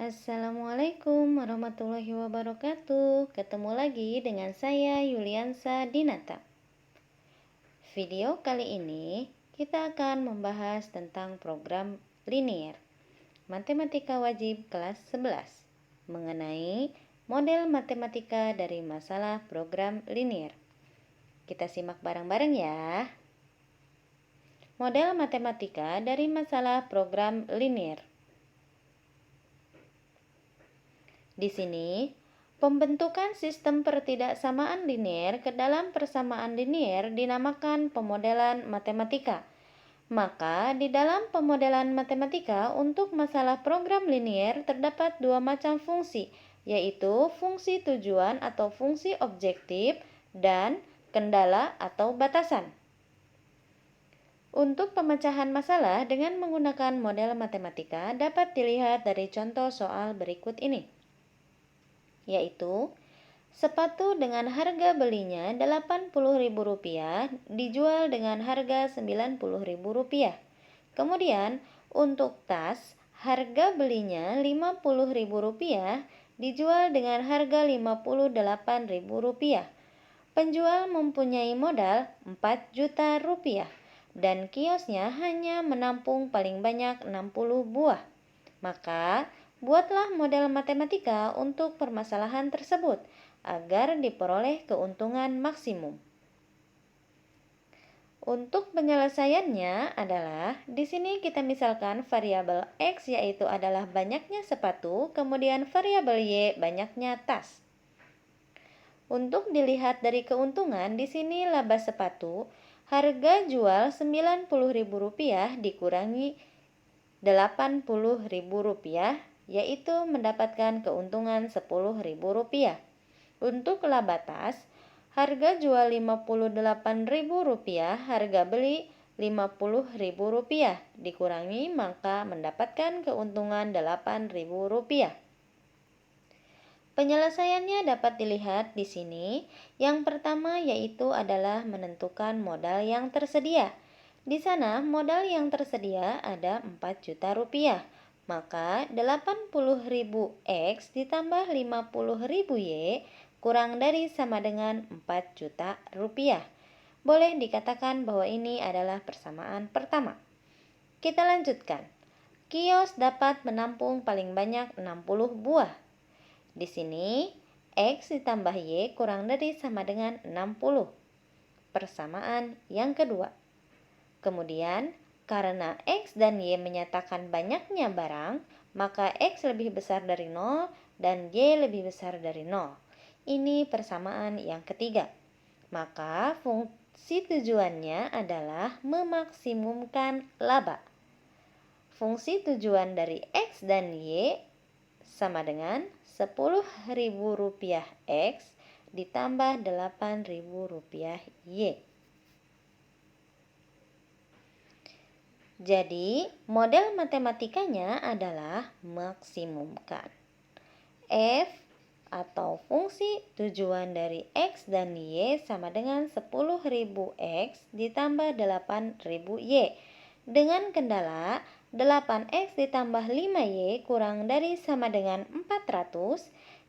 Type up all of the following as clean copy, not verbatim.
Assalamualaikum warahmatullahi wabarakatuh. Ketemu lagi dengan saya Yuliansa Dinata. Video kali ini kita akan membahas tentang program linier Matematika Wajib kelas 11 mengenai model matematika dari masalah program linier. Kita simak bareng-bareng ya. Model matematika dari masalah program linier. Di sini, pembentukan sistem pertidaksamaan linier ke dalam persamaan linier dinamakan pemodelan matematika. Maka, di dalam pemodelan matematika untuk masalah program linier terdapat dua macam fungsi, yaitu fungsi tujuan atau fungsi objektif dan kendala atau batasan. Untuk pemecahan masalah dengan menggunakan model matematika dapat dilihat dari contoh soal berikut ini, yaitu sepatu dengan harga belinya Rp80.000 dijual dengan harga Rp90.000. Kemudian untuk tas harga belinya Rp50.000 dijual dengan harga Rp58.000. Penjual mempunyai modal Rp4 juta dan kiosnya hanya menampung paling banyak 60 buah. Maka buatlah model matematika untuk permasalahan tersebut agar diperoleh keuntungan maksimum. Untuk penyelesaiannya adalah di sini kita misalkan variabel X yaitu adalah banyaknya sepatu, kemudian variabel Y banyaknya tas. Untuk dilihat dari keuntungan, di sini laba sepatu harga jual Rp90.000 dikurangi Rp80.000 yaitu mendapatkan keuntungan Rp10.000. Untuk laba tas, harga jual Rp58.000, harga beli Rp50.000 dikurangi maka mendapatkan keuntungan Rp8.000. Penyelesaiannya dapat dilihat di sini. Yang pertama yaitu adalah menentukan modal yang tersedia. Di sana modal yang tersedia ada Rp4 juta. Maka 80.000 X ditambah 50.000 Y kurang dari sama dengan Rp4 juta. Boleh dikatakan bahwa ini adalah persamaan pertama. Kita lanjutkan. Kios dapat menampung paling banyak 60 buah. Di sini X ditambah Y kurang dari sama dengan 60. Persamaan yang kedua. Kemudian, karena X dan Y menyatakan banyaknya barang, maka X lebih besar dari 0 dan Y lebih besar dari 0. Ini persamaan yang ketiga. Maka fungsi tujuannya adalah memaksimumkan laba. Fungsi tujuan dari X dan Y sama dengan Rp10.000 X ditambah Rp8.000 Y. Jadi, model matematikanya adalah maksimumkan. F atau fungsi tujuan dari X dan Y sama dengan 10.000 X ditambah 8.000 Y. Dengan kendala 8X ditambah 5Y kurang dari sama dengan 400,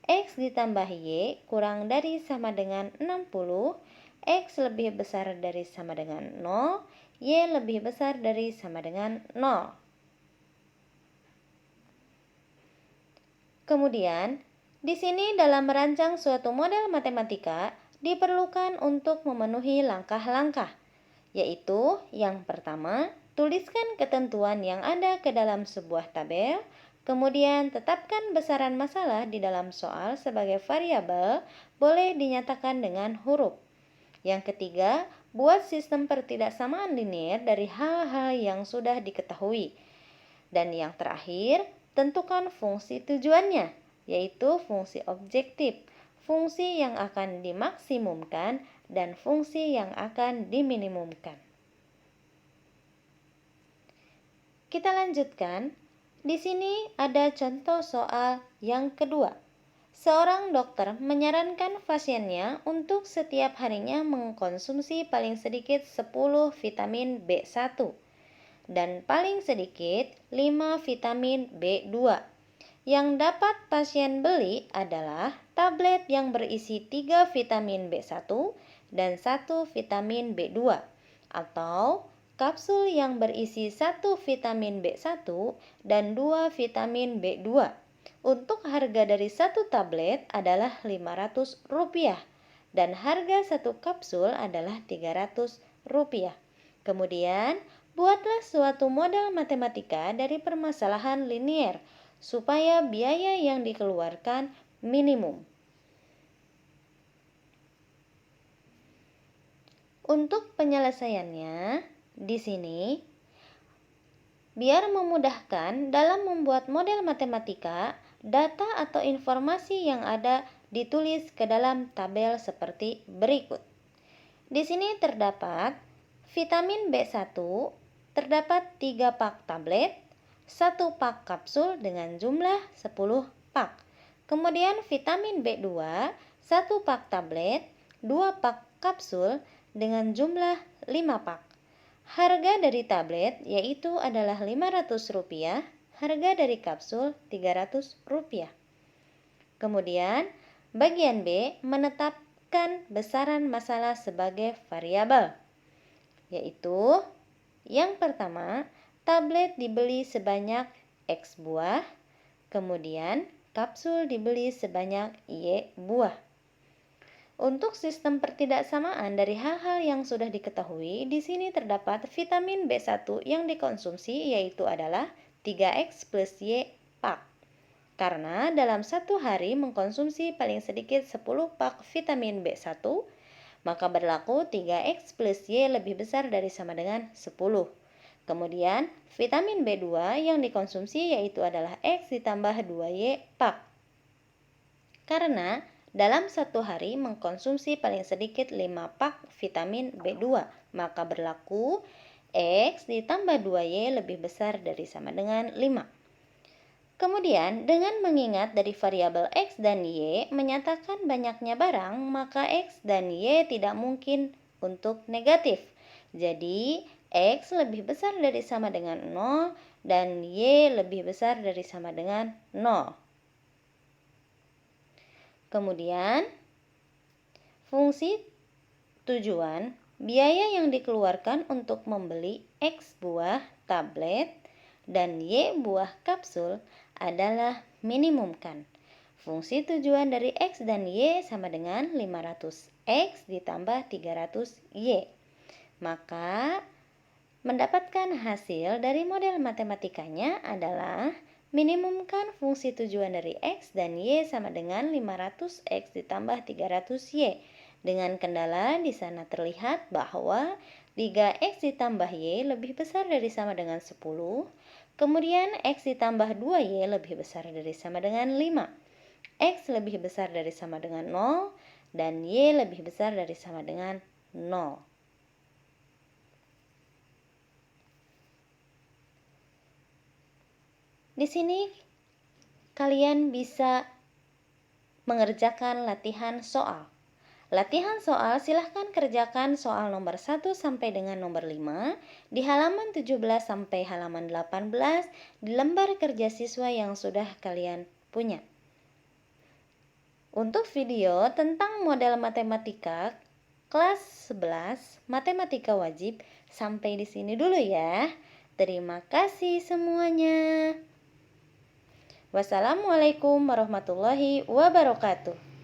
X ditambah Y kurang dari sama dengan 60, X lebih besar dari sama dengan 0, Y lebih besar dari sama dengan 0. Kemudian, di sini dalam merancang suatu model matematika diperlukan untuk memenuhi langkah-langkah, yaitu yang pertama, tuliskan ketentuan yang ada ke dalam sebuah tabel, kemudian tetapkan besaran masalah di dalam soal sebagai variabel, boleh dinyatakan dengan huruf. Yang ketiga, buat sistem pertidaksamaan linier dari hal-hal yang sudah diketahui. Dan yang terakhir, tentukan fungsi tujuannya, yaitu fungsi objektif, fungsi yang akan dimaksimumkan, dan fungsi yang akan diminimumkan. Kita lanjutkan. Di sini ada contoh soal yang kedua. Seorang dokter menyarankan pasiennya untuk setiap harinya mengkonsumsi paling sedikit 10 vitamin B1 dan paling sedikit 5 vitamin B2. Yang dapat pasien beli adalah tablet yang berisi 3 vitamin B1 dan 1 vitamin B2 atau kapsul yang berisi 1 vitamin B1 dan 2 vitamin B2. Untuk harga dari satu tablet adalah Rp500 dan harga satu kapsul adalah Rp300. Kemudian, buatlah suatu model matematika dari permasalahan linier supaya biaya yang dikeluarkan minimum. Untuk penyelesaiannya, di sini, biar memudahkan dalam membuat model matematika, data atau informasi yang ada ditulis ke dalam tabel seperti berikut. Di sini terdapat vitamin B1, terdapat 3 pak tablet, 1 pak kapsul dengan jumlah 10 pak. Kemudian vitamin B2, 1 pak tablet, 2 pak kapsul dengan jumlah 5 pak. Harga dari tablet yaitu adalah Rp500, harga dari kapsul Rp300. Kemudian bagian B menetapkan besaran masalah sebagai variabel, yaitu yang pertama, tablet dibeli sebanyak X buah, kemudian kapsul dibeli sebanyak Y buah. Untuk sistem pertidaksamaan dari hal-hal yang sudah diketahui, di sini terdapat vitamin B1 yang dikonsumsi yaitu adalah 3X plus Y pak. Karena dalam satu hari mengkonsumsi paling sedikit 10 pak vitamin B1, maka berlaku 3X plus Y lebih besar dari sama dengan 10. Kemudian, vitamin B2 yang dikonsumsi yaitu adalah X ditambah 2Y pak. Karena dalam satu hari mengkonsumsi paling sedikit 5 pak vitamin B2, maka berlaku X ditambah 2Y lebih besar dari sama dengan 5. Kemudian, dengan mengingat dari variabel X dan Y menyatakan banyaknya barang, maka X dan Y tidak mungkin untuk negatif. Jadi, X lebih besar dari sama dengan 0 dan Y lebih besar dari sama dengan 0. Kemudian, fungsi tujuan, biaya yang dikeluarkan untuk membeli X buah tablet dan Y buah kapsul adalah minimumkan. Fungsi tujuan dari X dan Y sama dengan 500X ditambah 300Y. Maka, mendapatkan hasil dari model matematikanya adalah minimumkan fungsi tujuan dari X dan Y sama dengan 500X ditambah 300Y. Dengan kendala di sana terlihat bahwa 3X ditambah Y lebih besar dari sama dengan 10. Kemudian X ditambah 2Y lebih besar dari sama dengan 5. X lebih besar dari sama dengan 0 dan Y lebih besar dari sama dengan 0. Di sini kalian bisa mengerjakan latihan soal. Latihan soal silahkan kerjakan soal nomor 1 sampai dengan nomor 5 di halaman 17 sampai halaman 18 di lembar kerja siswa yang sudah kalian punya. Untuk video tentang model matematika kelas 11 matematika wajib sampai di sini dulu ya. Terima kasih semuanya. Wassalamualaikum warahmatullahi wabarakatuh.